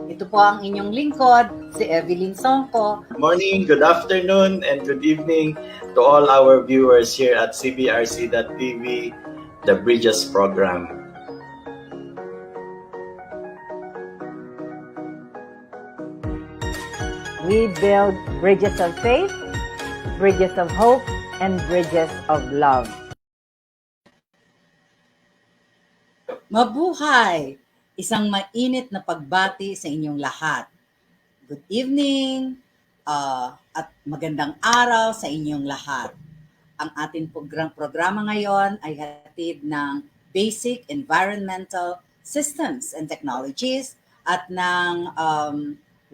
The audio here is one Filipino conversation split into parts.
Ito po ang inyong lingkod, si Evelyn Songko. Good morning, good afternoon, and good evening to all our viewers here at cbrc.tv, the Bridges program. We build bridges of faith, bridges of hope, and bridges of love. Mabuhay! Isang mainit na pagbati sa inyong lahat. Good evening at magandang araw sa inyong lahat. Ang ating programa ngayon ay hatid ng Basic Environmental Systems and Technologies at ng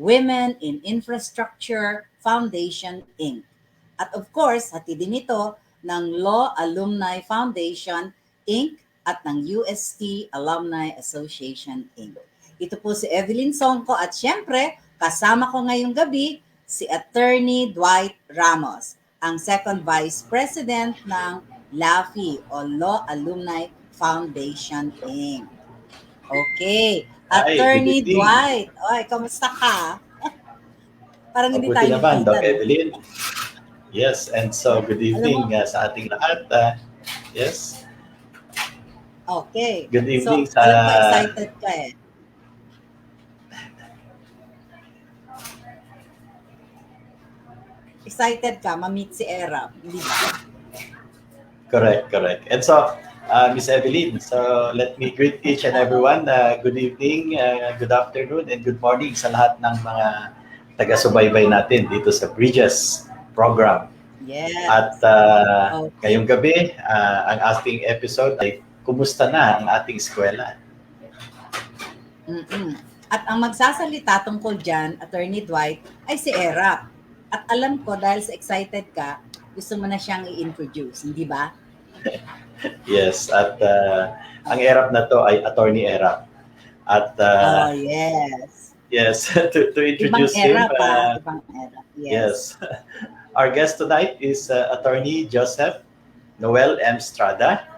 Women in Infrastructure Foundation, Inc. At of course, hatid din ito ng Law Alumni Foundation, Inc. at ng UST Alumni Association, Inc. Ito po si Evelyn Songko at syempre, kasama ko ngayong gabi si Attorney Dwight Ramos, ang Second Vice President ng LAFI o Law Alumni Foundation, Inc. Okay. Attorney Dwight. Oy, kamusta ka? Parang hindi tayo naman, nakita. Doc Evelyn. Yes, and so good evening sa ating lahat. Yes. Okay. Good evening so, alam ko excited ka eh. Excited ka, ma-meet si Erap, hindi ba? Correct. And so, Miss Evelyn, so let me greet each and everyone. Good evening, good afternoon, and good morning sa lahat ng mga taga-subaybay natin dito sa Bridges program. Yes. At ngayong gabi, ang ating episode ay Kumusta na ang ating eskwela? At ang magsasalita tungkol dyan, Attorney Dwight, ay si Erap. At alam ko, dahil sa excited ka, gusto mo na siyang i-introduce, hindi ba? Yes, at ang Erap na to ay Attorney Erap. At yes. Yes, to introduce him. Ibang Erap. Yes. Our guest tonight is Attorney Joseph Noel M. Estrada.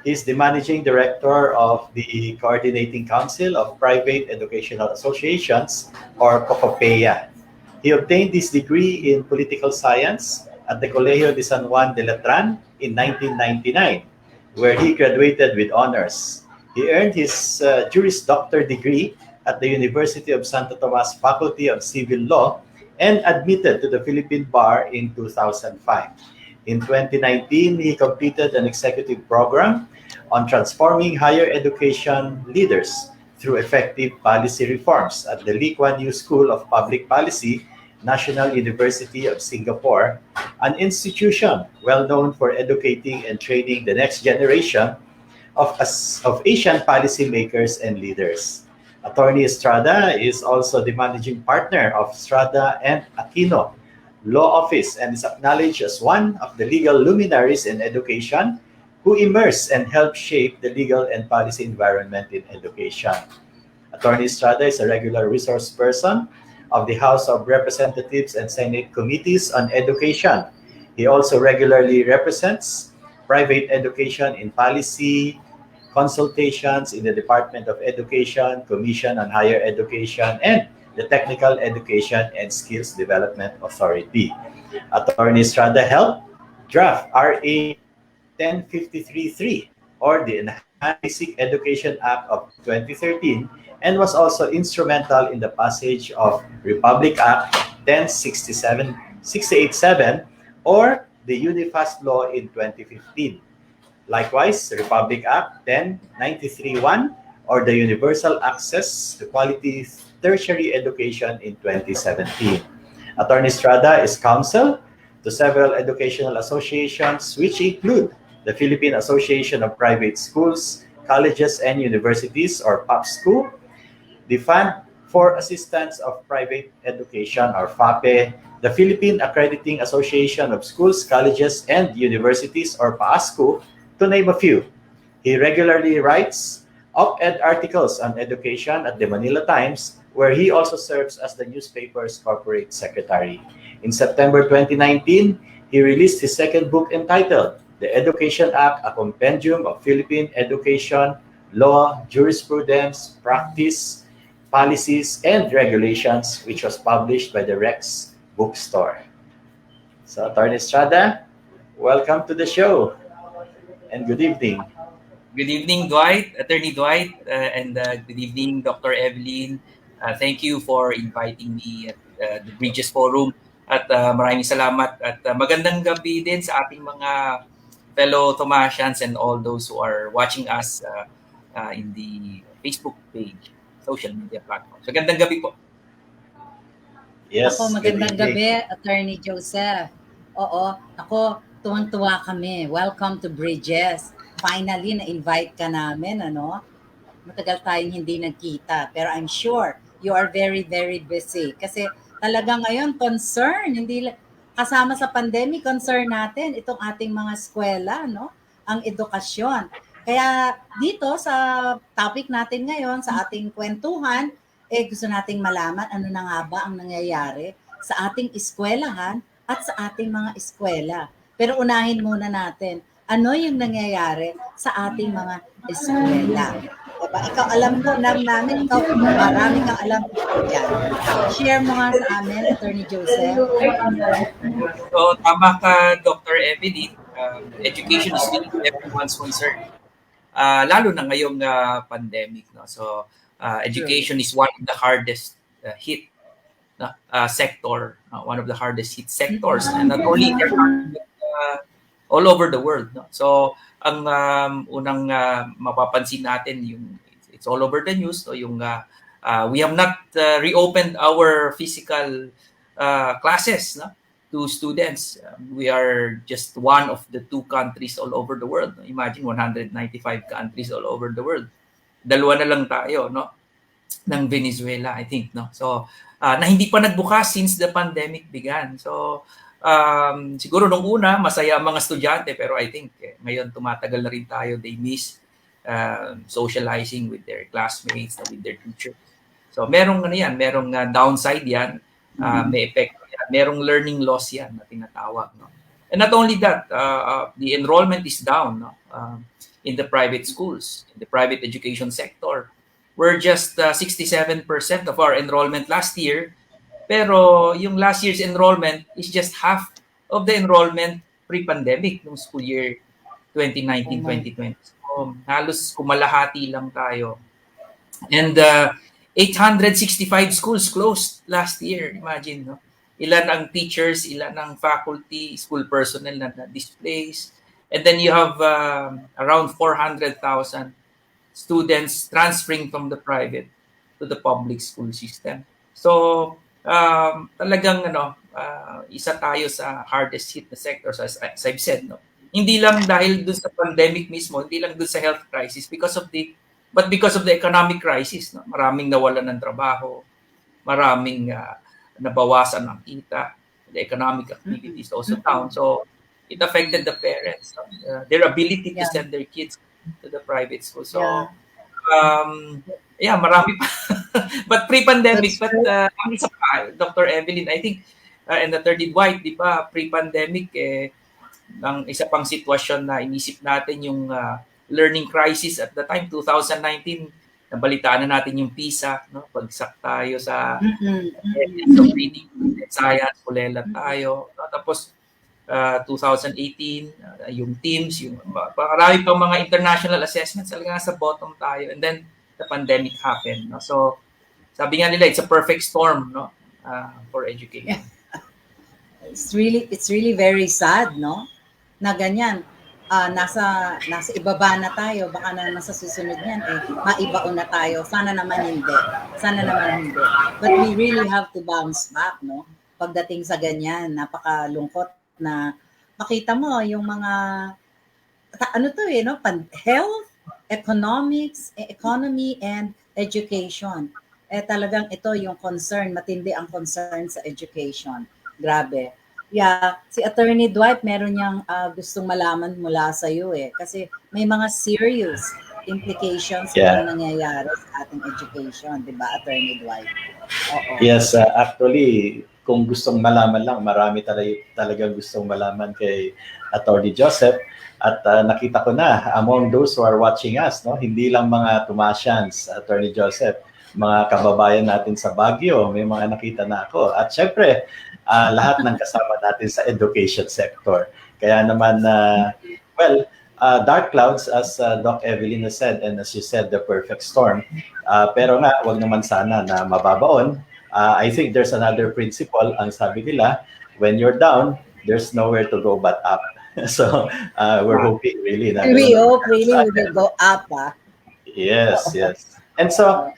He's the Managing Director of the Coordinating Council of Private Educational Associations, or COCOPEA. He obtained his degree in Political Science at the Colegio de San Juan de Letran in 1999, where he graduated with honors. He earned his Juris Doctor degree at the University of Santo Tomas Faculty of Civil Law and admitted to the Philippine Bar in 2005. In 2019, he completed an executive program on transforming higher education leaders through effective policy reforms at the Lee Kuan Yew School of Public Policy, National University of Singapore, an institution well known for educating and training the next generation of Asian policymakers and leaders. Attorney Estrada is also the managing partner of Estrada and Aquino Law Office and is acknowledged as one of the legal luminaries in education who immerse and help shape the legal and policy environment in education. Attorney Estrada is a regular resource person of the House of Representatives and Senate Committees on Education. He also regularly represents private education in policy consultations in the Department of Education, Commission on Higher Education, and the Technical Education and Skills Development Authority. Attorney Estrada helped draft RA 10533, or the Enhanced Basic Education Act of 2013, and was also instrumental in the passage of Republic Act 10687, or the Unifast Law in 2015. Likewise, Republic Act 10931, or the Universal Access to Quality Tertiary Education in 2017. Attorney Estrada is counsel to several educational associations, which include the Philippine Association of Private Schools, Colleges and Universities, or PAPSCO, the Fund for Assistance of Private Education, or FAPE, the Philippine Accrediting Association of Schools, Colleges and Universities, or PAASCO, to name a few. He regularly writes op-ed articles on education at the Manila Times, where he also serves as the newspaper's corporate secretary. In September 2019, he released his second book entitled The Education Act, a Compendium of Philippine Education, Law, Jurisprudence, Practice, Policies and Regulations, which was published by the Rex Bookstore. So, Atty. Estrada, welcome to the show and good evening. Good evening, Dwight, Attorney Dwight, and good evening, Dr. Evelyn. Thank you for inviting me at the Bridges Forum. At maraming salamat at magandang gabi din sa ating mga fellow Thomasians and all those who are watching us in the Facebook page, social media platform. So, magandang gabi po. Yes, Ako, magandang good evening. gabi, Attorney Joseph. Oo, ako, tuwang-tuwa kami. Welcome to Bridges. Finally, na-invite ka namin, ano? Matagal tayong hindi nagkita. Pero I'm sure you are very, very busy. Kasi talaga ngayon, concern. Hindi kasama sa pandemic, concern natin itong ating mga eskwela, no? Ang edukasyon. Kaya dito sa topic natin ngayon, sa ating kwentuhan, gusto nating malaman ano na nga ba ang nangyayari sa ating eskwelahan at sa ating mga eskwela. Pero unahin muna natin, ano yung nangyayari sa ating mga eskwela. Diba? Ikaw alam mo namin, ikaw marami kang alam dyan. Share mo nga sa amin, Attorney Joseph. So, tama ka, Dr. Evelyn. Education is really everyone's concern. Lalo na ngayong pandemic. No? So, education is one of the hardest hit sector, one of the hardest hit sectors. And not only there, all over the world. No? So, ang unang mapapansin natin, it's all over the news. So, we have not reopened our physical classes no, to students. We are just one of the 2 countries all over the world. Imagine 195 countries all over the world. Dalawa na lang tayo, no? Ng Venezuela, I think, no? So, na hindi pa nagbukas since the pandemic began. So, siguro nung una, masaya ang mga estudyante, pero I think ngayon tumatagal na rin tayo. They miss socializing with their classmates, with their teachers. So, merong downside yan, may effect yan. Merong learning loss yan na tinatawag. No? And not only that, the enrollment is down no? In the private schools, in the private education sector. We're just 67% of our enrollment last year. Pero yung last year's enrollment is just half of the enrollment pre-pandemic nung school year 2019-2020. So, halos kumalahati lang tayo. And 865 schools closed last year. Imagine, no? Ilan ang teachers, ilan ang faculty, school personnel na displaced. And then you have around 400,000 students transferring from the private to the public school system. So, talagang isa tayo sa hardest hit na sectors as I've said, no. Hindi lang dahil dun sa pandemic mismo, hindi lang dun sa health crisis but because of the economic crisis, no. Maraming nawalan ng trabaho, maraming nabawasan ng kita, the economic activity is also down. So it affected the parents, their ability to send their kids to the private school. So marami pa. But pre-pandemic, ang isa pa, Dr. Evelyn, I think, and Attorney Dwight, di ba, pre-pandemic, ang isa pang sitwasyon na inisip natin yung learning crisis at the time, 2019, nabalitaan na natin yung PISA, no? Bagsak tayo sa reading, science, kulela tayo. Tapos, 2018, yung teams, yung marami pang mga international assessments, talaga sa bottom tayo. And then, the pandemic happened. No? So, sabi nga nila, it's a perfect storm no? For education. Yeah. It's really very sad, no? Na ganyan. Nasa ibaba na tayo, baka na nasa susunod niyan, maibaon na tayo. Sana naman hindi. But we really have to bounce back, no? Pagdating sa ganyan, napakalungkot na makita mo yung mga no? Health, economy and education. Talagang ito yung concern, matindi ang concern sa education. Grabe. Yeah, si Attorney Dwight meron niyang gustong malaman mula sa iyo kasi may mga serious implications na nangyayari sa ating education, 'di ba, Attorney Dwight? Oo. Yes, actually kung gustong malaman lang, marami talagang gustong malaman kay Atty. Joseph. At nakita ko na among those who are watching us, no, hindi lang mga Thomasians, Atty. Joseph. mga kababayan natin sa Baguio, may mga nakita na ako. At syempre, lahat ng kasama natin sa education sector. Kaya naman, dark clouds, as Doc Evelyn has said, and as you said, the perfect storm. Pero nga, wag naman sana na mababaon. I think there's another principle, ang sabi nila, when you're down, there's nowhere to go but up. So, we're hoping really na We hope really we will go up. Yes, yes. And so,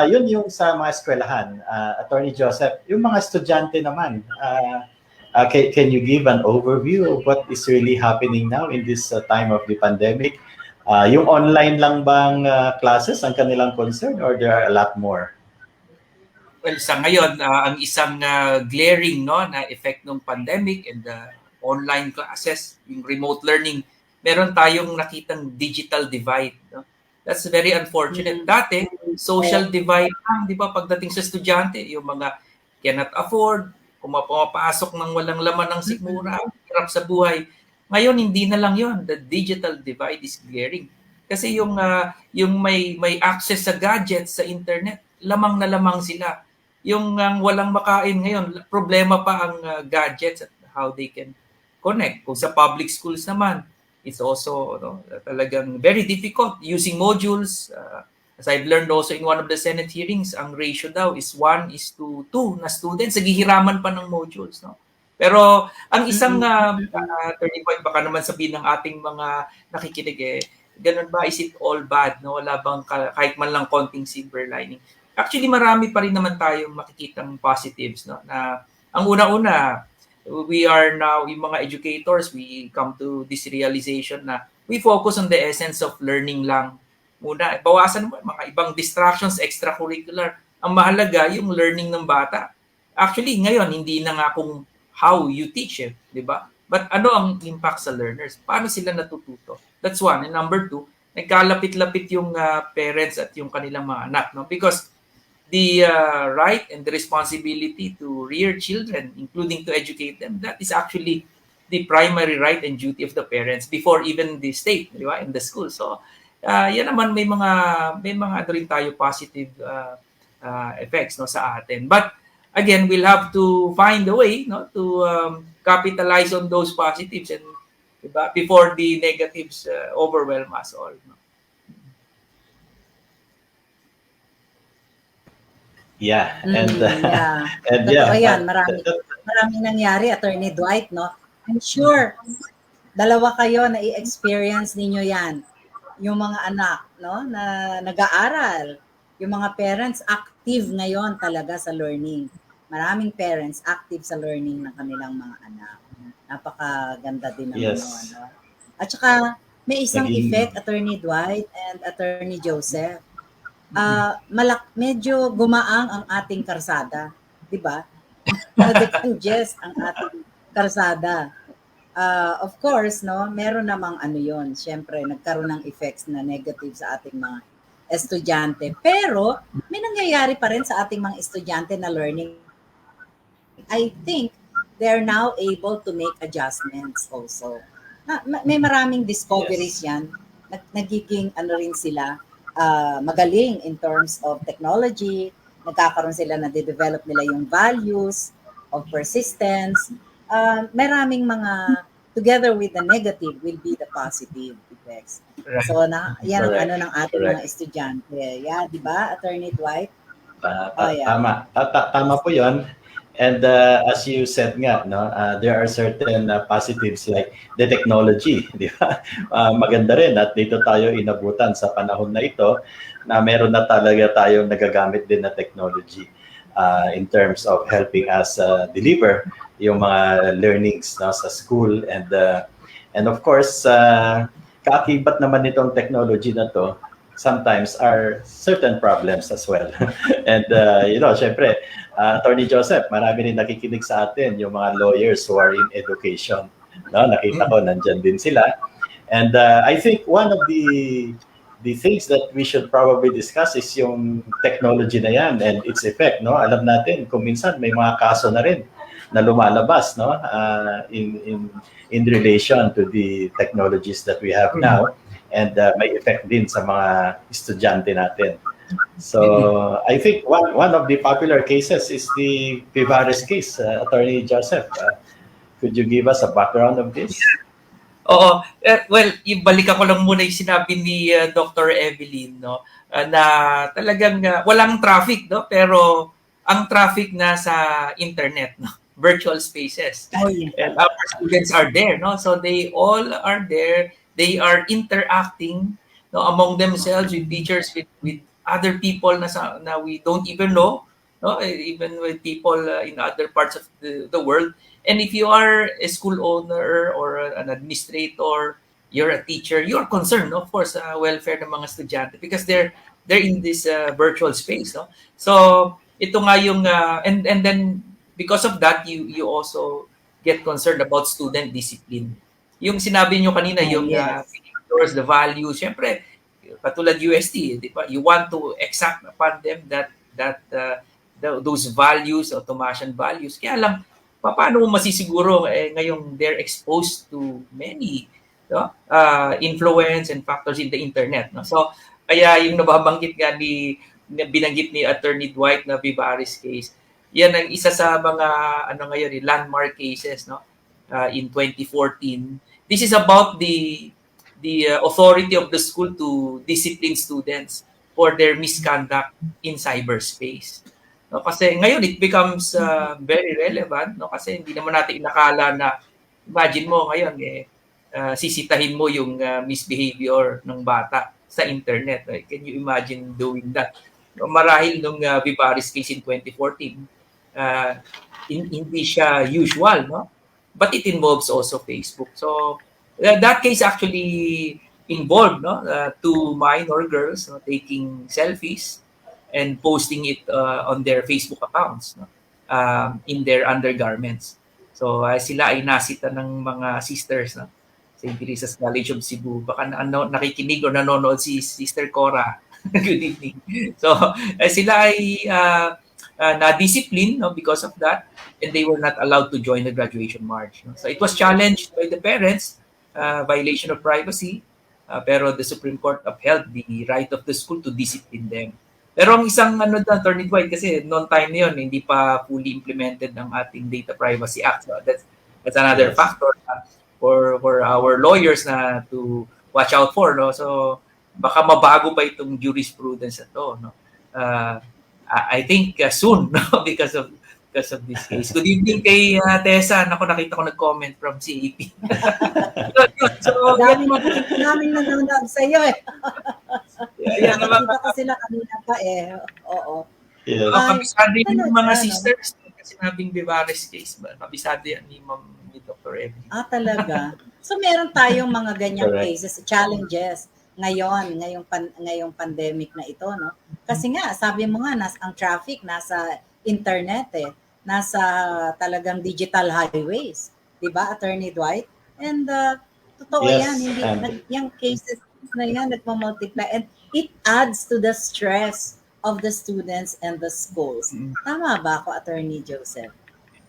yun yung sa mga eskwelahan. Attorney Joseph, yung mga estudyante naman, can you give an overview of what is really happening now in this time of the pandemic? Yung online lang bang classes ang kanilang concern, or there are a lot more? Well, sa ngayon, ang isang glaring na effect ng pandemic and online classes, yung remote learning, meron tayong nakitang digital divide. No? That's very unfortunate. Dati, social divide lang, di ba, pagdating sa estudyante, yung mga cannot afford, pumapasok ng walang laman ng sikmura, hirap sa buhay. Ngayon, hindi na lang yon. The digital divide is glaring. Kasi yung may access sa gadgets, sa internet, lamang na lamang sila. Yung walang makain ngayon, problema pa ang gadgets at how they can connect. Kung sa public schools naman, it's also talagang very difficult using modules. As I've learned also in one of the Senate hearings, ang ratio daw is 1:2 na students. Naghihiraman pa ng modules. No? Pero ang isang turning point, baka naman sabihin ng ating mga nakikinig, ganun ba? Is it all bad? No? Wala bang kahit man lang konting silver lining? Actually, marami pa rin naman tayong makikitang positives. No? Na ang una-una, we are now, yung mga educators, we come to this realization na we focus on the essence of learning lang. Muna, bawasan mo mga ibang distractions, extracurricular. Ang mahalaga, yung learning ng bata. Actually, ngayon, hindi na nga kung how you teach it, di ba? But ano ang impact sa learners? Paano sila natututo? That's one. And number two, nagkalapit-lapit yung parents at yung kanilang mga anak. No? Because the right and the responsibility to rear children, including to educate them, that is actually the primary right and duty of the parents before even the state, di ba, in the school. So, yan naman may mga rin tayo positive effects sa atin. But again, we'll have to find a way to capitalize on those positives and diba, before the negatives overwhelm us all. No? Yeah, and yan, maraming nangyari, Attorney Dwight, no? I'm sure dalawa kayo na i-experience ninyo yan. Yung mga anak, no, na nag-aaral, yung mga parents active ngayon talaga sa learning. Maraming parents active sa learning ng kanilang mga anak. Napakaganda din naman Yes. no? At saka may isang effect, Attorney Dwight and Attorney Joseph. Medyo gumaang ang ating karsada, di ba? Decongest ang ating karsada. Of course, no, meron namang yon. Siyempre, nagkaroon ng effects na negative sa ating mga estudyante. Pero, may nangyayari pa rin sa ating mga estudyante na learning. I think they're now able to make adjustments also. May maraming discoveries yan. Nagiging rin sila, magaling in terms of technology, nagkakaroon sila na de-develop nila yung values of persistence. Maraming mga, together with the negative will be the positive effects. Right. So, yan ang ng ating mga estudyante. Yeah, di ba, Attorney Dwight? Tama. Tama po yun. And as you said nga, no, there are certain positives like the technology, di ba? Maganda rin at dito tayo inabutan sa panahon na ito na meron na talaga tayong nagagamit din na technology in terms of helping us deliver yung mga learnings sa school and of course kaakibat naman nitong technology na to sometimes are certain problems as well. And syempre Attorney Joseph, marami rin nakikinig sa atin yung mga lawyers who are in education. No, nakita ko nandyan din sila. And I think one of the things that we should probably discuss is yung technology na yan and its effect, no? Alam natin kung minsan may mga kaso na rin na lumalabas, no? In relation to the technologies that we have now and may effect din sa mga estudyante natin. So I think one of the popular cases is the Vivares case, Attorney Joseph. Could you give us a background of this? Oo. Well, ibalik ako lang muna yung sinabi ni Dr. Evelyn, no? Na talagang walang traffic, no? Pero ang traffic na sa internet, no? Virtual spaces. Oh, yeah. And our students are there, no? So they all are there. They are interacting, no, among themselves, with teachers, with other people na we don't even know, no? Even with people in other parts of the world. And if you are a school owner or an administrator, you're a teacher, you're concerned, no? Of course, welfare ng mga estudyante because they're in this virtual space, no? So ito nga yung and then because of that, you also get concerned about student discipline. Yung sinabi nyo kanina, Oh, yung yes. the values, syempre katulad UST, di ba? You want to exact upon them those values or Thomasian values. Kaya lang, paano mo masisiguro ngayong they're exposed to many, no, influence and factors in the internet, no? So kaya yung nababanggit nga binanggit ni Attorney Dwight na Vivares case, yan ang isa sa mga ngayon landmark cases, no, in 2014. This is about the authority of the school to discipline students for their misconduct in cyberspace. No, kasi ngayon it becomes very relevant, no, kasi hindi naman natin inakala na imagine mo ngayon sisitahin mo yung misbehavior ng bata sa internet, right? Can you imagine doing that? No, marahil nung Vivares case in 2014 hindi siya usual, no, but it involves also Facebook. So that case actually involved, no, two minor girls, no, taking selfies and posting it on their Facebook accounts, no, in their undergarments. So sila ay nasita ng mga sisters, no, St. Teresa's College of Cebu. Baka nakikinig o nanonood si Sister Cora. Good evening. So sila ay na-discipline, no, because of that, and they were not allowed to join the graduation march. No? So it was challenged by the parents, violation of privacy, pero the Supreme Court upheld the right of the school to discipline them. Pero ang isang Attorney Dwight, kasi noong time na yun, hindi pa fully implemented ang ating Data Privacy Act. So that's another factor for our lawyers na to watch out for, no? So baka mabago pa itong jurisprudence na to, no? I think soon, no? because of this case. Good evening kay Tessa. Naku, nakita ko nag-comment from CAP. So, Dami namin nanonood sa iyo eh. yan naman. Kita ko sila kanina pa eh. Oo. Yes. Kabisado yung mga sisters. Kasi sinabing Vivares case ba? Kabisado yan ni Dr. Evelyn. Talaga. So meron tayong mga ganyang Correct. cases, challenges ngayong pandemic na ito, no? Kasi nga, sabi mo nga, ang traffic nasa internet eh. Nasa talagang digital highways. 'Di ba, Attorney Dwight? And totoo Yes, yan, hindi and- yung cases na yan nagmamultiply and it adds to the stress of the students and the schools. Tama ba ako, Attorney Joseph?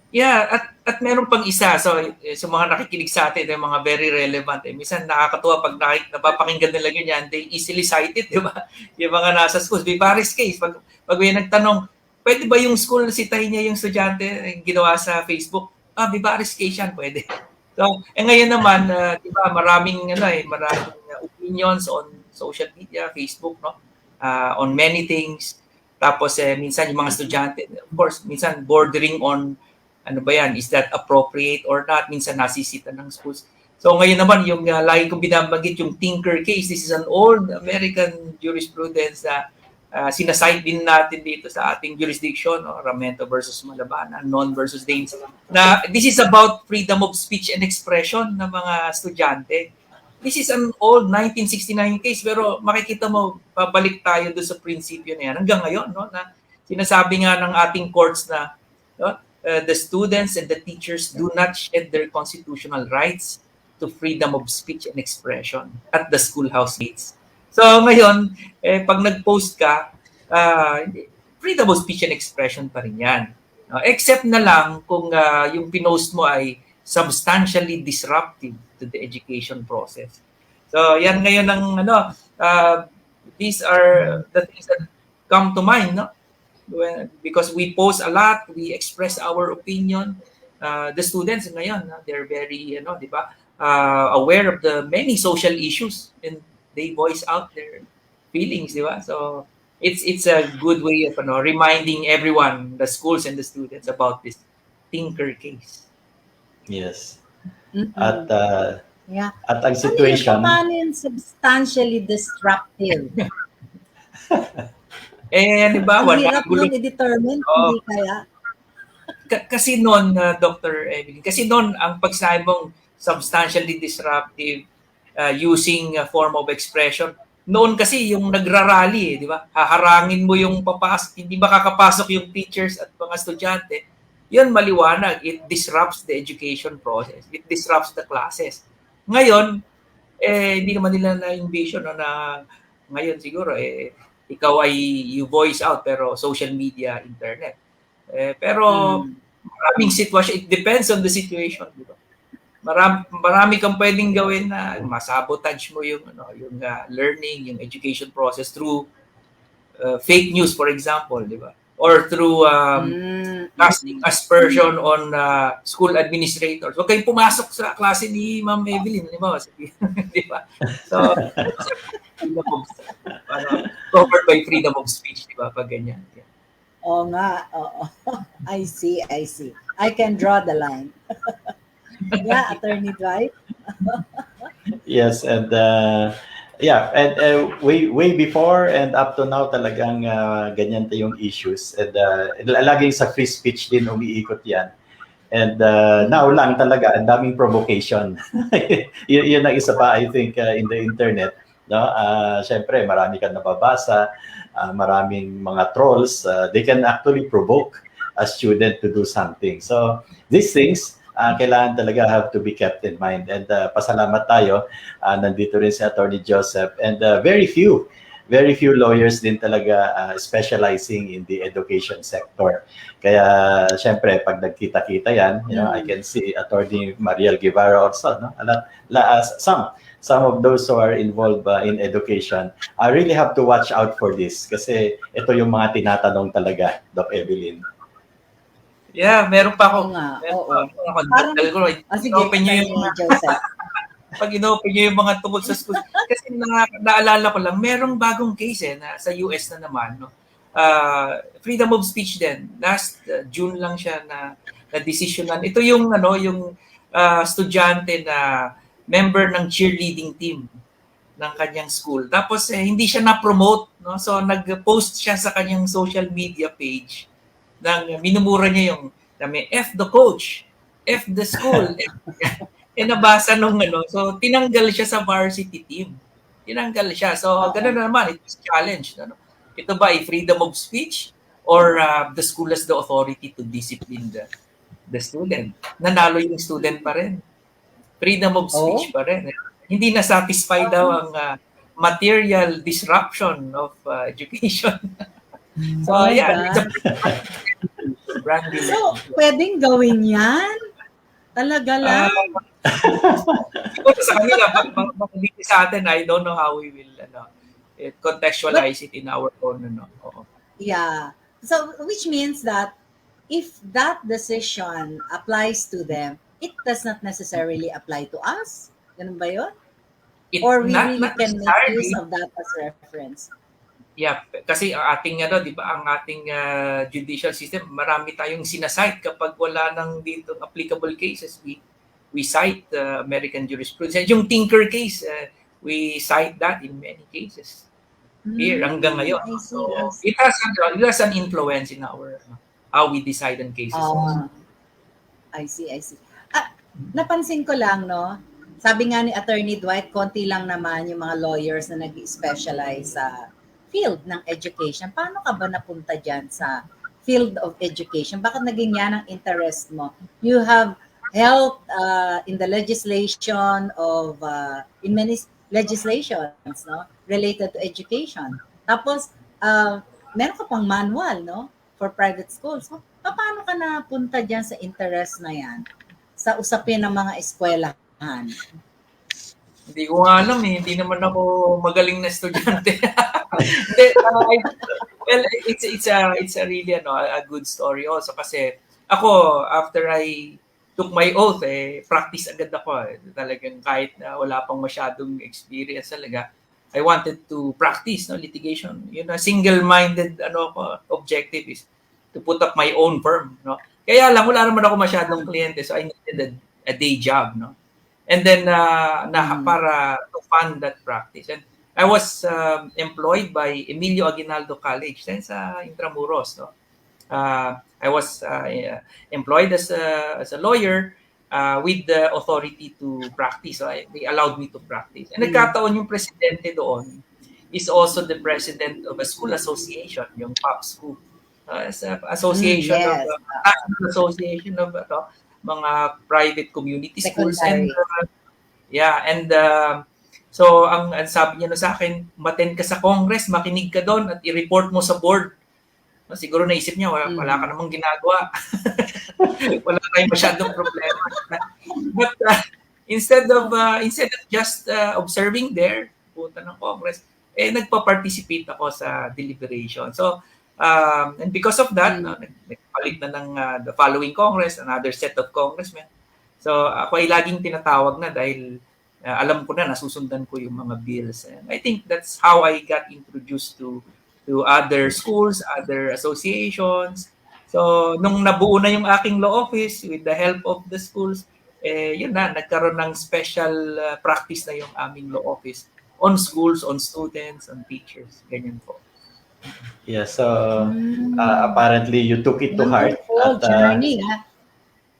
Yeah, at meron pang isa. So, sa mga nakikinig sa atin, yung mga very relevant. Minsan nakakatuwa pag napapakinggan nila ganyan, they easily cite it, di ba? Yung mga nasa schools. Vivares case, pag may nagtanong, pwede ba yung school na sitahin niya yung estudyante ginawa sa Facebook? Vivares case yan, pwede. So, ngayon naman, di ba, maraming opinions on social media, Facebook, no? On many things. Tapos, minsan yung mga estudyante, of course, minsan bordering on ano ba yan, is that appropriate or not? Minsan nasisita ng schools. So ngayon naman, yung lagi kong binabanggit, yung Tinker case, this is an old American jurisprudence na sinasite din natin dito sa ating jurisdiction, no? Ramento versus Malabanan, Non versus Daines. Na this is about freedom of speech and expression ng mga estudyante. This is an old 1969 case, pero makikita mo, pabalik tayo doon sa prinsipyo na yan. Hanggang ngayon, no? Na sinasabi nga ng ating courts na, no? The students and the teachers do not shed their constitutional rights to freedom of speech and expression at the schoolhouse gates. So ngayon, pag nag-post ka, freedom of speech and expression pa rin yan. Except na lang kung yung pinost mo ay substantially disruptive to the education process. So yan ngayon ang these are the things that come to mind, no? Because we post a lot, we express our opinion. The students ngayon, they're very, di ba, aware of the many social issues, and they voice out their feelings, di ba? So it's a good way of reminding everyone, the schools and the students, about this Tinker case. Yes. At Mm-mm. Yeah. at ang Ano yun? situation, Paano yun substantially disruptive? Di ba, Ang wala hirap gulo. nun i-determine, Oh, hindi kaya. kasi noon, Dr. Evelyn, kasi noon, ang pagsabi mong substantially disruptive, using a form of expression, noon kasi yung nagrarally, di ba? Haharangin mo yung hindi makakapasok yung teachers at mga estudyante. Yun, maliwanag. It disrupts the education process. It disrupts the classes. Ngayon, hindi naman nila na-envision na ngayon siguro, ikaw ay you voice out, pero social media, internet. Pero maraming sitwasyon, it depends on the situation, di ba? Marami kang pwedeng gawin na masabotage mo yung learning, yung education process through fake news, for example, di ba? Or through casting aspersion on school administrators. Huwag kayong pumasok sa klase ni Ma'am Evelyn, di ba? Di ba? So, covered by freedom of speech, di ba? Pag ganyan. Yeah. Oo nga, oo. I see. I can draw the line. Yeah, Attorney Dwight. yes, and way before and up to now talagang ganyan yung issues, and laging sa free speech din umiikot yan. And now lang talaga ang daming provocation. yun ang isa pa, I think, in the internet, no? Syempre marami kang nababasa, maraming mga trolls, they can actually provoke a student to do something. So these things kailangan talaga have to be kept in mind. And pasalamat tayo, nandito rin si Attorney Joseph, and very few lawyers din talaga specializing in the education sector. Kaya syempre pag nagkita-kita yan, I can see Attorney Mariel Guevara also, no? Some of those who are involved in education, I really have to watch out for this kasi ito yung mga tinatanong talaga, Doc Evelyn. Yeah, meron pa ako. Open nyo yung Joseph. Pag inopen nyo yung mga tungkol sa school. Kasi naalala ko lang, merong bagong case na sa US na naman. No? Freedom of speech din. Last June lang siya na decisionan. Ito yung estudyante na member ng cheerleading team ng kanyang school. Tapos hindi siya na-promote. No? So nag-post siya sa kanyang social media page minumura niya yung F the coach, F the school. Nabasa nung so tinanggal siya sa varsity team. Tinanggal siya. So ganun na naman, it was challenged. Ito ba ay freedom of speech or the school has the authority to discipline the student? Nanalo yung student pa rin. Freedom of speech pa rin. Hindi na satisfy daw ang material disruption of education. So, So, pwedeng gawin yan? Talaga lang? Siguro sa kanila, dito sa atin, I don't know how we will contextualize it in our own. Yeah. So, which means that if that decision applies to them, it does not necessarily apply to us? Ganun ba yun? Or we really can make use of that as reference? Yeah, kasi ang ating di ba, ang ating judicial system, marami tayong sinasite kapag wala nang dito applicable cases. We cite American jurisprudence. Yung Tinker case, we cite that in many cases. Here hanggang ngayon. So it has an influence in our how we decide on cases. I see. Napansin ko lang, no? Sabi nga ni Attorney Dwight, konti lang naman yung mga lawyers na nag-specialize sa field ng education. Paano ka ba napunta dyan sa field of education? Bakit naging yan ang interest mo? You have helped in the legislation of, in many legislations, no, related to education. Tapos, meron ka pang manual, no, for private schools. So, paano ka napunta dyan sa interest na yan? Sa usapin ng mga eskwelahan? Hindi ko nga alam Hindi naman ako magaling na estudyante. Well, it's a really a good story also kasi ako after I took my oath practice agad ako talagang kahit na wala pang masyadong experience talaga. I wanted to practice litigation. Yun a single-minded objective is to put up my own firm, no. Kaya lang wala naman ako masyadong kliyente so I needed a day job, no. And then para to fund that practice. And I was employed by Emilio Aguinaldo College then sa Intramuros, no. I was employed as a lawyer with the authority to practice. So they allowed me to practice. And nagkataon yung presidente doon is also the president of a school association, yung PAPSCO. Association of Yes. National Association of mga private community schools. And so ang sabi niya sa akin, umattend ka sa Congress, makinig ka doon at i-report mo sa board. Siguro naisip niya, wala ka namang ginagawa. Wala kayong masyadong problema. But instead of just observing there, punta ng Congress, nagpa-participate ako sa deliberation. So, and because of that, nagpalit na ng the following Congress, another set of congressmen. So, ako ay laging tinatawag na dahil alam ko na nasusundan ko yung mga bills. And I think that's how I got introduced to other schools, other associations. So, nung nabuo na yung aking law office with the help of the schools, yun na, nagkaroon ng special practice na yung aming law office on schools, on students, on teachers. Ganyan po. Yeah, so apparently you took it to heart. Wonderful journey, ha?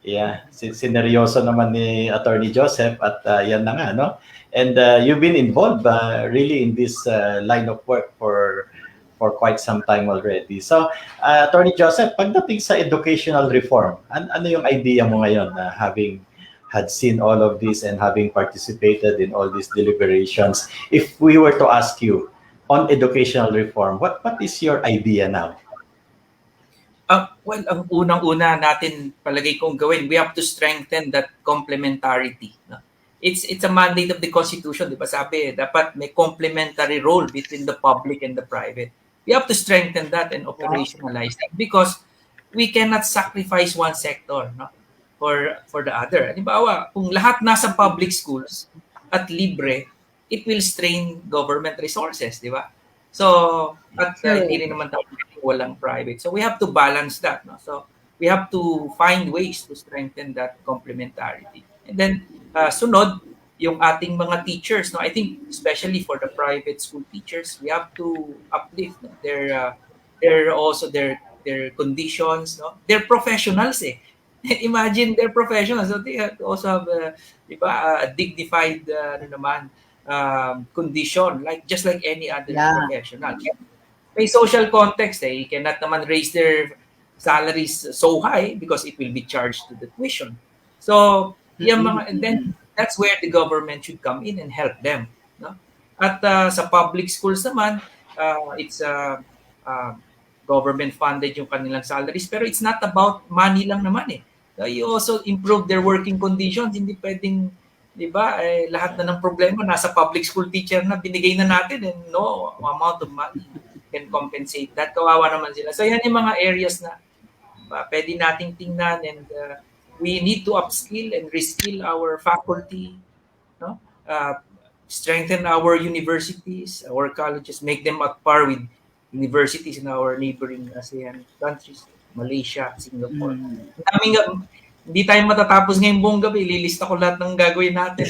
Yeah, sineryoso naman ni Attorney Joseph at yan na nga, no? And you've been involved really in this line of work for quite some time already. So, Attorney Joseph, pagdating sa educational reform, ano yung idea mo ngayon having had seen all of this and having participated in all these deliberations? If we were to ask you on educational reform, what is your idea now? Well, ang unang-una natin palagay kong gawin, we have to strengthen that complementarity. No? It's a mandate of the Constitution, di ba? Sabi, dapat may complementary role between the public and the private. We have to strengthen that and operationalize that because we cannot sacrifice one sector, no, for the other. Halimbawa, kung lahat nasa public schools at libre, it will strain government resources, di ba? So, at hindi rin naman tayo walang private. So, we have to balance that, no? So, we have to find ways to strengthen that complementarity. And then, sunod, yung ating mga teachers, no, I think especially for the private school teachers, we have to uplift their conditions, no. They're professionals Imagine they're professionals, so they have to also have a dignified condition just like any other professional. May social context you cannot naman raise their salaries so high because it will be charged to the tuition. So, and then that's where the government should come in and help them, no? At sa public schools naman, it's government funded yung kanilang salaries pero it's not about money lang naman You also improve their working conditions. Hindi pwedeng, di ba, lahat na ng problema nasa public school teacher na binigay na natin and no amount of money can compensate that. Kawawa naman sila. So yan yung mga areas na pwede nating tingnan and we need to upskill and reskill our faculty, no? Strengthen our universities, our colleges, make them at par with universities in our neighboring ASEAN countries, Malaysia, Singapore. Hindi tayo matatapos ngayong buong gabi. Lilista ko lahat ng gagawin natin.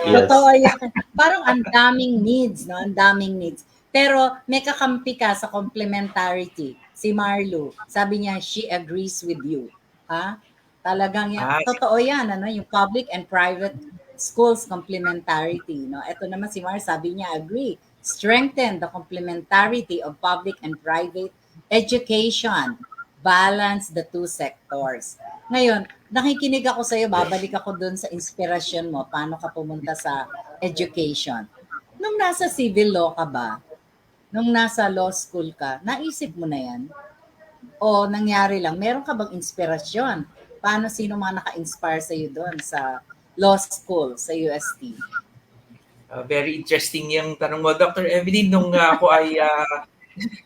Totoo yan. Parang ang daming needs, no? Ang daming needs. Pero may kakampi ka sa complementarity. Si Marlo, sabi niya, she agrees with you. Ha? Talagang yan. Totoo yan, yung public and private schools complementarity. No? Ito naman si Mar, sabi niya, agree. Strengthen the complementarity of public and private education. Balance the two sectors. Ngayon, nakikinig ako sa iyo, babalik ako dun sa inspirasyon mo, paano ka pumunta sa education. Nung nasa civil law ka ba, nung nasa law school ka, naisip mo na yan? O nangyari lang, meron ka bang inspirasyon? Paano, sino mga naka-inspire sa iyo doon sa law school, sa UST? Very interesting yung tanong mo, Dr. Evelyn. Nung ako ay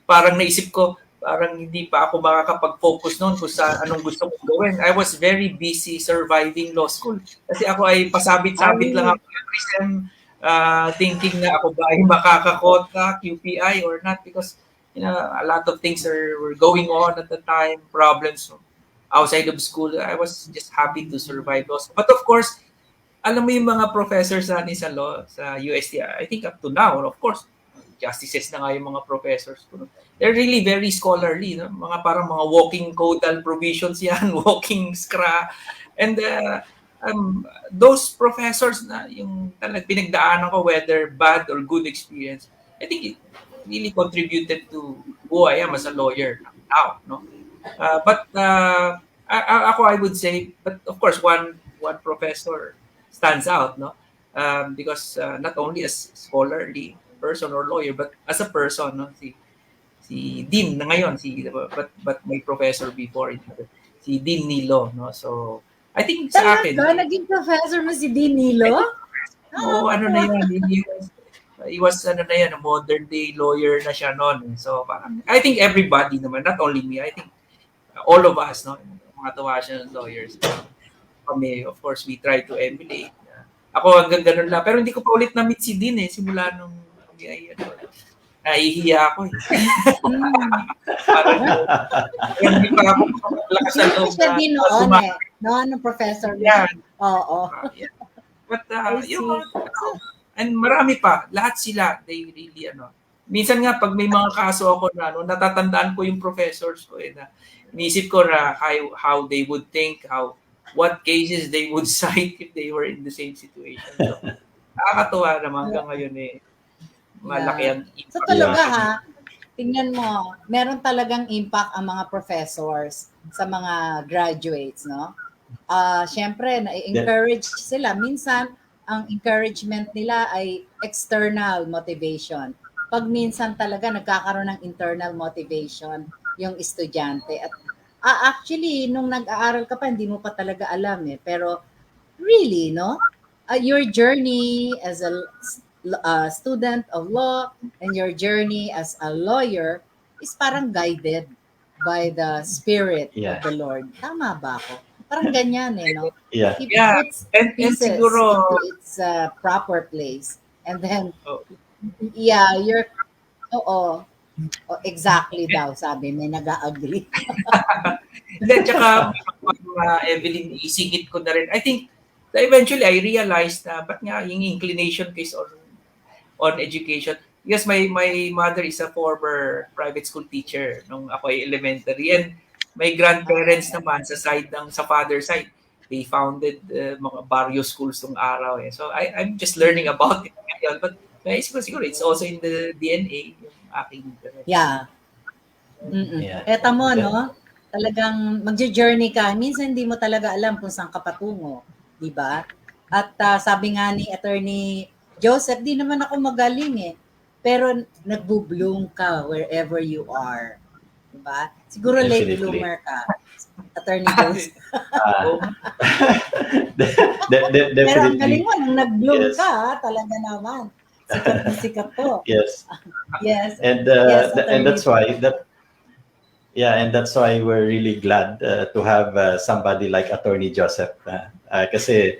parang naisip ko, parang hindi pa ako makakapag-focus noon kung sa anong gusto kong gawin. I was very busy surviving law school. Kasi ako ay pasabit-sabit lang ako every sem, thinking na ako ba ay makakakota, QPI or not, because a lot of things were going on at the time, problems outside of school. I was just happy to survive law school. But of course, alam mo yung mga professors natin sa law, sa USTAAI, I think up to now, of course, justices na nga yung mga professors. They're really very scholarly. No? Mga parang mga walking codal provisions yan, walking scra. And those professors na yung pinagdaanan ko, whether bad or good experience, I think it really contributed to who I am as a lawyer now. No? But I would say, but of course, one professor stands out, no? Because not only as scholarly person or lawyer, but as a person, no? Si Dean na ngayon, but my professor before, si Dean Nilo, no? So I think sa akin, naging professor mo si Dean Nilo? ano na yan, he was ano na yan, a modern day lawyer na siya noon. So parang, I think everybody naman, not only me, I think all of us, no, mga Thomasian lawyers, kami, of course, we try to emulate. Ako hanggang ganun lang. Pero hindi ko pa ulit na-meet si Dean simula nung nahihiya ako. Parang hindi pa ako lakas na loob siya din noon Noon, professor. Yeah. Oo. But and marami pa. Lahat sila, they really, minsan nga, pag may mga kaso ako na, natatandaan ko yung professors ko, na inisip ko na how they would think, what cases they would cite if they were in the same situation. So, nakakatuwa naman hanggang ngayon malaki ang impact. So talaga tingnan mo, meron talagang impact ang mga professors sa mga graduates, no? Siyempre, na-encourage sila. Minsan, ang encouragement nila ay external motivation. Pag minsan talaga nagkakaroon ng internal motivation yung estudyante. At actually, nung nag-aaral ka pa, hindi mo pa talaga alam Pero really, no? Your journey as a student of law and your journey as a lawyer is parang guided by the Spirit of the Lord. Tama ba ako? Parang ganyan no? Yeah. He puts pieces siguro into its proper place. And then, you're, exactly daw, sabi, may nag-agree. Hindi, tsaka, Evelyn, isingit ko na rin. I think, eventually, I realized na, ba't nga yung inclination case on education? Because my mother is a former private school teacher nung ako ay elementary. And my grandparents naman, sa father side, they founded mga barrio schools nung araw. So, I'm just learning about it ngayon. But, siguro, it's also in the DNA, yung aking interest. Yeah. Eta mo, no? Talagang magjo-journey ka. Minsan hindi mo talaga alam kung saan ka patungo. Diba? At sabi nga ni Attorney Joseph, di naman ako magaling Pero nagbo-bloom ka wherever you are. Diba? Siguro late bloomer ka. Attorney Joseph. Pero ang galing mo, nung nag-bloom ka, talaga naman. Sikat to. Yes. Yes. And that's why we're really glad to have somebody like Attorney Joseph. Kasi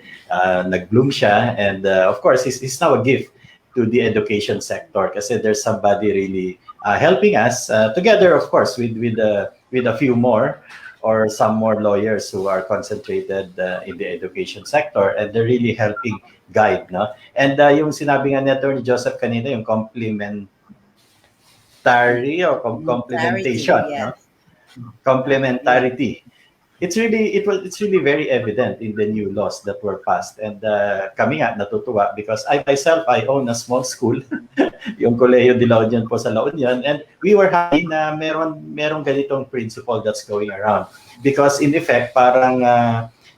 nag-bloom siya, and of course he's now a gift to the education sector kasi there's somebody really helping us together, of course, with a few more or some more lawyers who are concentrated in the education sector, and they're really helping guide, no? And yung sinabi nga ni Attorney Joseph kanina, yung complementary or complementation, no? Complementarity. It's really very evident in the new laws that were passed, and kami nga natutuwa because I myself own a small school, yung Colegio de la Union po sa La Union, and we were happy na meron ganitong principle that's going around because in effect parang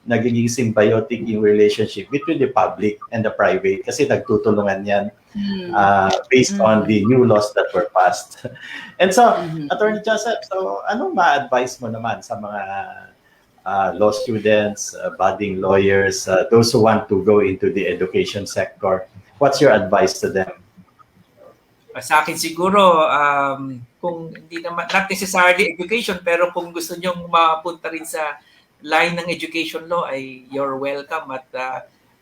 nagiging symbiotic yung relationship between the public and the private kasi nagtutulungan yan based on the new laws that were passed. And so, Attorney Joseph, so anong ma-advise mo naman sa mga law students, budding lawyers, those who want to go into the education sector? What's your advice to them? Sa akin siguro, kung hindi naman, not necessarily education, pero kung gusto nyong mapunta rin sa line ng education law, ay you're welcome at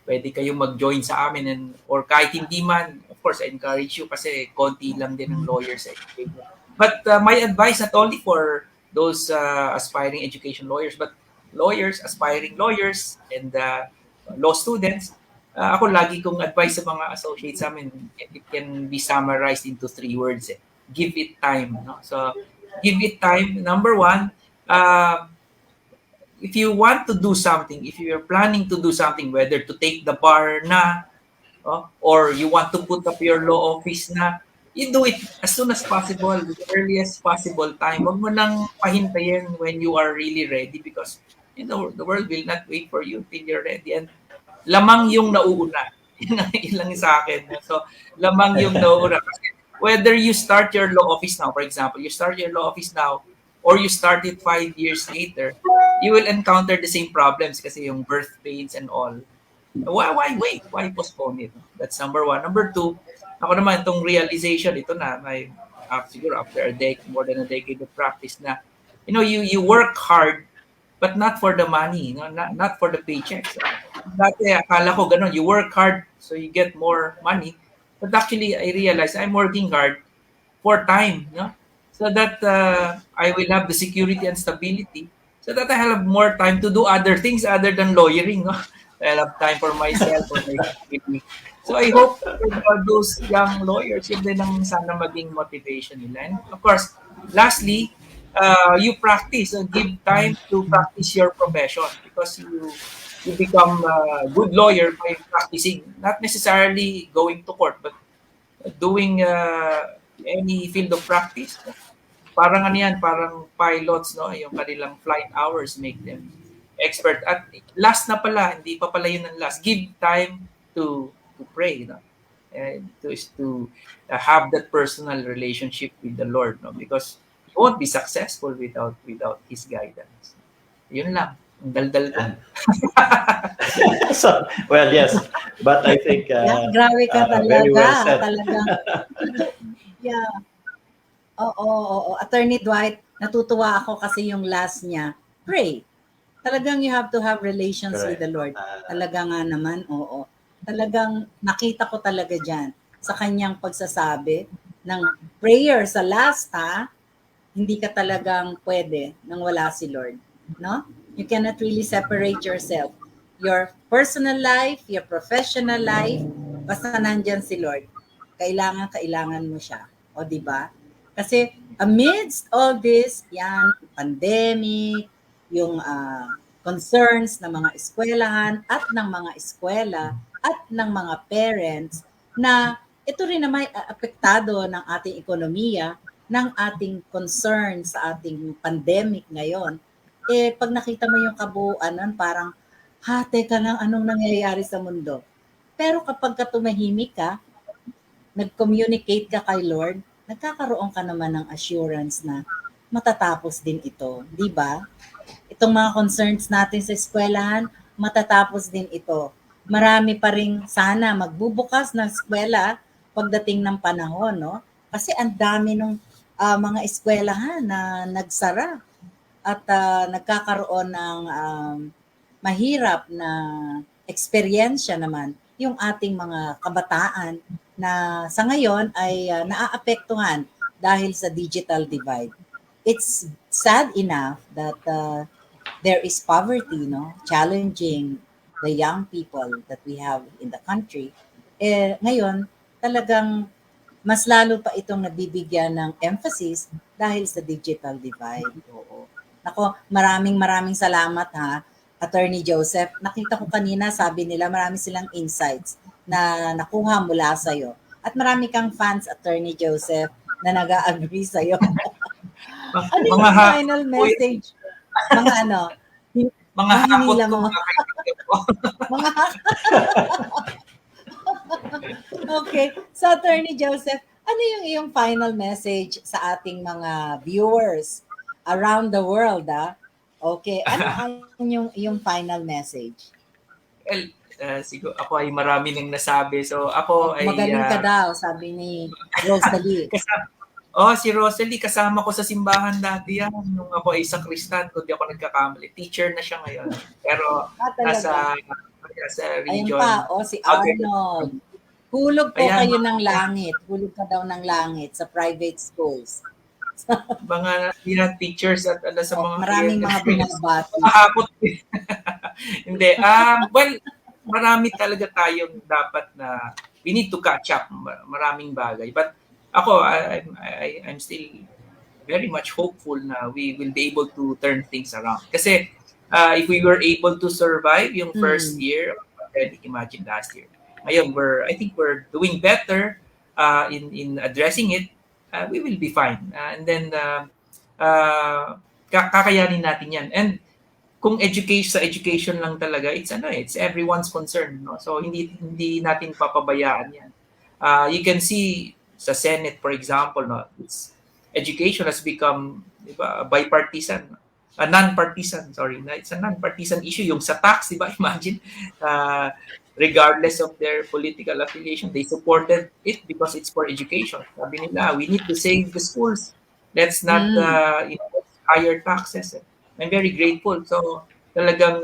pwede kayong mag-join sa amin. Or kahit hindi man, of course, I encourage you kasi konti lang din ng lawyers sa education. But my advice, not only for those aspiring education lawyers, but lawyers, aspiring lawyers, and law students, ako lagi kong advice sa mga associates sa amin, it can be summarized into 3 words. Give it time. No? So, give it time. Number one, if you want to do something, if you're planning to do something, whether to take the bar na, or you want to put up your law office na, you do it as soon as possible, the earliest possible time. Huwag mo nang pahintayin when you are really ready because the world will not wait for you till you're ready. And lamang yung nauuna. Yun lang sa akin. So, lamang yung nauuna. Kasi whether you start your law office now, for example, you start your law office now, or you start it 5 years later, you will encounter the same problems kasi yung birth pains and all. Why wait? Why postpone it? That's number one. Number two, ako naman, itong realization, ito na, siguro after more than a decade of practice na, you work hard, but not for the money, not for the paychecks. Dati akala ko ganun, you work hard so you get more money. But actually, I realized I'm working hard for time, so that I will have the security and stability, so that I have more time to do other things other than lawyering. I'll have time for myself, for my family. So I hope for those young lawyers, yun din ang sana maging motivation nila. And of course, lastly, you practice and give time to practice your profession because you become a good lawyer by practicing, not necessarily going to court, but doing any field of practice. Parang parang pilots, yung kanilang flight hours make them expert. At last na pala, hindi pa pala yun ang last. Give time to pray, and to have that personal relationship with the Lord, because you won't be successful without His guidance. Yun lang. Ang daldal ko. So, well, yes. But I think grabe ka talaga. very well said. Talagang, yeah. Oo. Attorney Dwight, natutuwa ako kasi yung last niya, pray. Talagang you have to have relations Correct. with the Lord. Talaga nga naman, oo. Talagang nakita ko talaga dyan sa kanyang pagsasabi ng prayer sa last, hindi ka talagang pwede nang wala si Lord. No? You cannot really separate yourself. Your personal life, your professional life, basta nandyan si Lord. Kailangan mo siya. O, di ba? Kasi amidst all this, yan, pandemic, yung concerns ng mga eskwelahan at ng mga eskwela at ng mga parents na ito rin na may apektado ng ating ekonomiya, ng ating concern sa ating pandemic ngayon. Pag nakita mo yung kabuuan nun, parang, teka lang, anong nangyayari sa mundo? Pero kapag tumahimik ka, nag-communicate ka kay Lord, nagkakaroon ka naman ng assurance na matatapos din ito, di ba? Itong mga concerns natin sa eskwelahan, matatapos din ito. Marami pa rin sana magbubukas ng eskwela pagdating ng panahon, no? Kasi ang dami ng mga eskwelahan na nagsara at nagkakaroon ng mahirap na eksperyensya naman yung ating mga kabataan na sa ngayon ay naaapektuhan dahil sa digital divide. It's sad enough that there is poverty, challenging the young people that we have in the country. Ngayon, talagang mas lalo pa itong nabibigyan ng emphasis dahil sa digital divide. Oo. Nako, maraming salamat Attorney Joseph. Nakita ko kanina, sabi nila marami silang insights na nakuha mula sa'yo. At marami kang fans, Attorney Joseph, na nag-agree sa'yo. Ano yung final message? Mga ano? Mga hakot ko, mga Okay. So, Attorney Joseph, ano yung iyong final message sa ating mga viewers around the world, Okay. Ano ang yung final message? Well, siguro ako ay marami nang nasabi. So ako ay Magaling ka daw, sabi ni Rosalie. si Rosalie, kasama ko sa simbahan dati yan. Nung ako ay sakristan, kung di ako nagkakamali. Teacher na siya ngayon. Pero Talaga. nasa Ayun region. pa, si Arnold. Hulog po Ayan, kayo ng langit. Hulog ka daw ng langit sa private schools. Mga teachers at sa mga Maraming mga binabati. Mahapot. Hindi. Well, marami talaga tayong dapat na we need to catch up. Maraming bagay. But ako, I'm still very much hopeful na we will be able to turn things around. Kasi if we were able to survive yung first year of the pandemic, imagine last year. Ngayon, I think we're doing better in addressing it. We will be fine. And then, kakayanin natin yan. And kung sa education lang talaga, it's everyone's concern. No? So, hindi natin papabayaan yan. You can see sa Senate, for example, no, education has become bipartisan. Non-partisan, sorry. It's a non-partisan issue. Yung sa tax, diba? Imagine, regardless of their political affiliation, they supported it because it's for education. Sabi nila, we need to save the schools. Let's not higher taxes. I'm very grateful. So, talagang,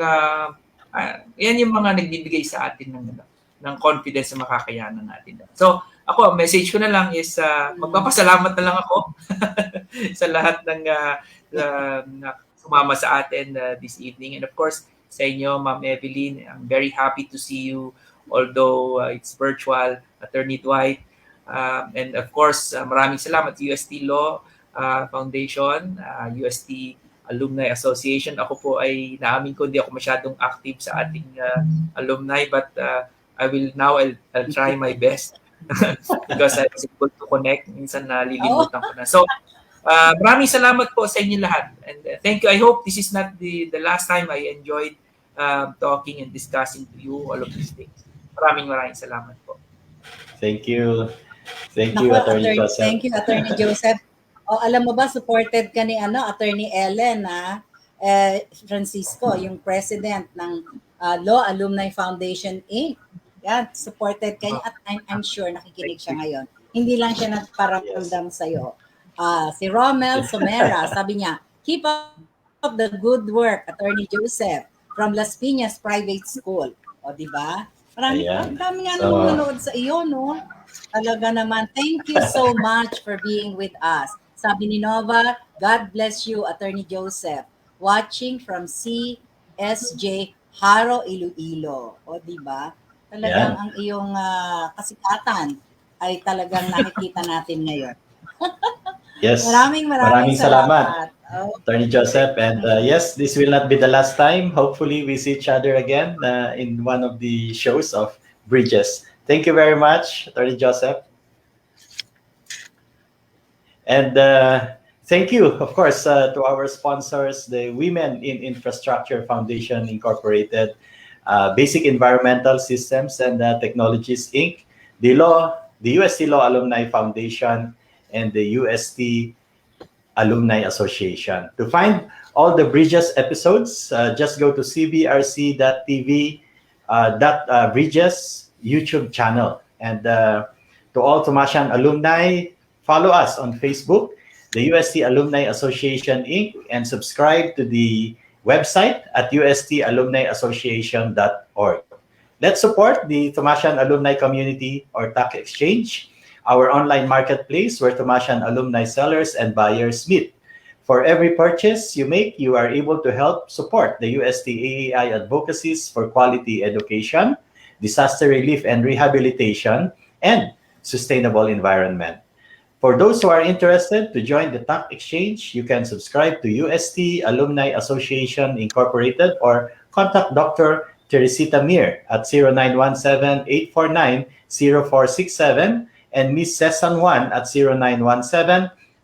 yan yung mga nagbibigay sa atin ng confidence na makakayanan natin. So, ako, message ko na lang is, magpapasalamat na lang ako sa lahat ng sumama sa atin this evening. And of course, sa inyo, Ma'am Evelyn, I'm very happy to see you, although it's virtual, Attorney Dwight. And of course, maraming salamat UST Law Foundation, UST Alumni Association. Ako po ay naamin ko, hindi ako masyadong active sa ating alumni, but I'll try my best because I was able to connect. Minsan nalilimutan ko na. So, maraming salamat po sa inyo lahat. And thank you. I hope this is not the last time I enjoyed talking and discussing to you all of these things. Maraming salamat po. Thank you. Thank you, Attorney Joseph. Thank you, Attorney Joseph. Alam mo ba, supported ka ni Attorney Ellen, Francisco, yung president ng Law Alumni Foundation Inc. Yan, supported ka niya at I'm sure nakikinig siya ngayon. Hindi lang siya nagparamdam sa'yo. Si Romel Somera, sabi niya, keep up the good work, Attorney Joseph, from Las Piñas Private School. O, di ba? Dami nga nanonood sa iyo, no? Talaga naman. Thank you so much for being with us. Sabi ni Nova, God bless you, Attorney Joseph. Watching from CSJ Haro, Iloilo. O, di ba? Talagang ang iyong kasikatan ay talagang nakikita natin ngayon. Yes. Maraming salamat. Attorney Joseph. And yes, this will not be the last time. Hopefully, we see each other again in one of the shows of Bridges. Thank you very much, Attorney Joseph. And thank you, of course, to our sponsors, the Women in Infrastructure Foundation Incorporated, Basic Environmental Systems and Technologies, Inc., the UST Law Alumni Foundation, and the UST Alumni Association. To find all the Bridges episodes, just go to cbrc.tv Bridges YouTube channel. And to all Thomasian alumni, follow us on Facebook, the UST Alumni Association Inc., and subscribe to the website at ustalumniassociation.org. Let's support the Thomasian alumni community or TAC Exchange, our online marketplace where Thomasian alumni sellers and buyers meet. For every purchase you make, you are able to help support the USTAAI advocacies for quality education, disaster relief and rehabilitation, and sustainable environment. For those who are interested to join the TAC Exchange, you can subscribe to UST Alumni Association Incorporated or contact Dr. Teresita Mir at 0917-849-0467 and Ms. Cesan Juan at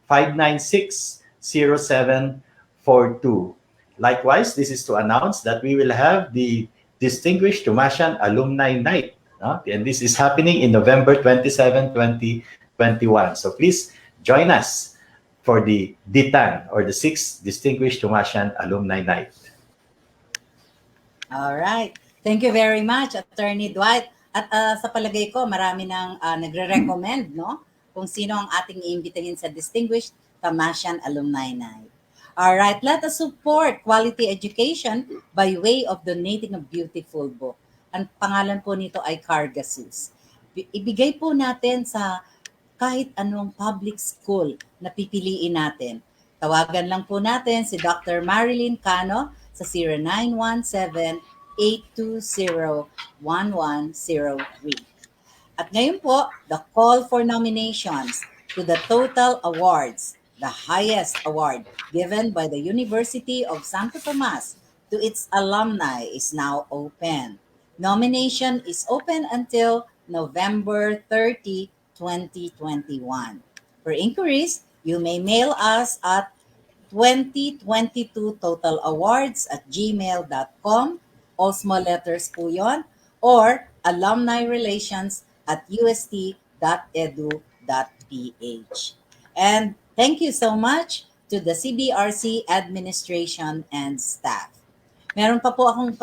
0917-596-0742. Likewise, this is to announce that we will have the Distinguished Thomasian Alumni Night. And this is happening in November 27, 2021. So please join us for the DITAN or the 6th Distinguished Thomasian Alumni Night. All right. Thank you very much, Attorney Dwight. At sa palagay ko, marami nang nagre-recommend, no? Kung sino ang ating iimbitahin sa Distinguished Thomasian Alumni Night. All right, let us support quality education by way of donating a beautiful book. Ang pangalan po nito ay Cargasus. Ibigay po natin sa kahit anong public school na pipiliin natin. Tawagan lang po natin si Dr. Marilyn Cano sa 0917-820-1103. At ngayon po, the call for nominations to the Total Awards, the highest award given by the University of Santo Tomas to its alumni, is now open. Nomination is open until November 30, 2021. For inquiries, you may mail us at 2022totalawards@gmail.com, all small letters po yun, or alumnirelations@ust.edu.ph. And thank you so much to the CBRC administration and staff. Meron pa po akong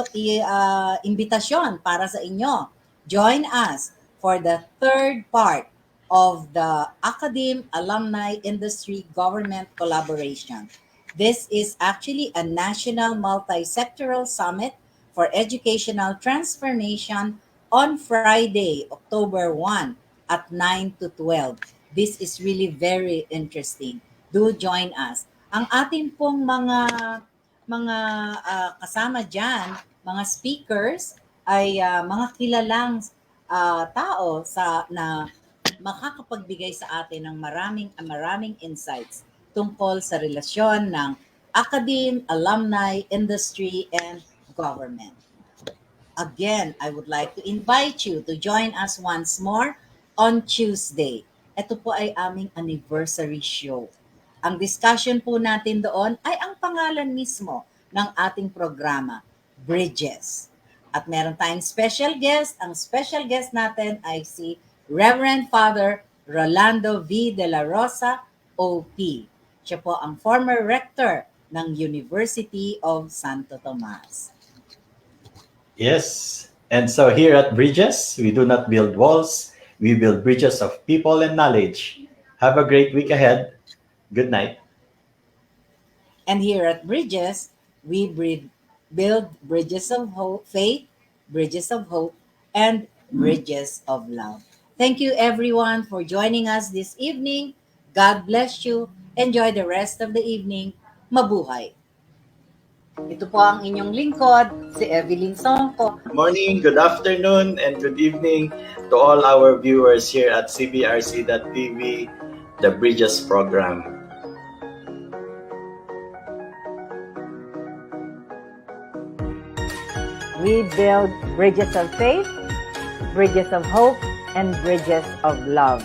imbitasyon para sa inyo. Join us for the third part of the Academe Alumni Industry Government Collaboration. This is actually a national multi-sectoral summit for educational transformation on Friday, October 1 at 9 to 12. This is really very interesting. Do join us. Ang ating pong mga kasama dyan, mga speakers, ay mga kilalang tao na makakapagbigay sa atin ng maraming insights tungkol sa relasyon ng academe, alumni, industry, and government. Again, I would like to invite you to join us once more on Tuesday. Ito po ay aming anniversary show. Ang discussion po natin doon ay ang pangalan mismo ng ating programa, Bridges. At meron tayong special guest. Ang special guest natin ay si Reverend Father Rolando V. De La Rosa, OP. Siya po ang former rector ng University of Santo Tomas. Yes. And so here at Bridges, we do not build walls. We build bridges of people and knowledge. Have a great week ahead. Good night. And here at Bridges, we build bridges of hope, faith, bridges of hope, and bridges of love. Thank you everyone for joining us this evening. God bless you. Enjoy the rest of the evening. Mabuhay. Ito po ang inyong lingkod, si Evelyn Songko. Good morning, good afternoon, and good evening to all our viewers here at cbrc.tv, the Bridges program. We build bridges of faith, bridges of hope, and bridges of love.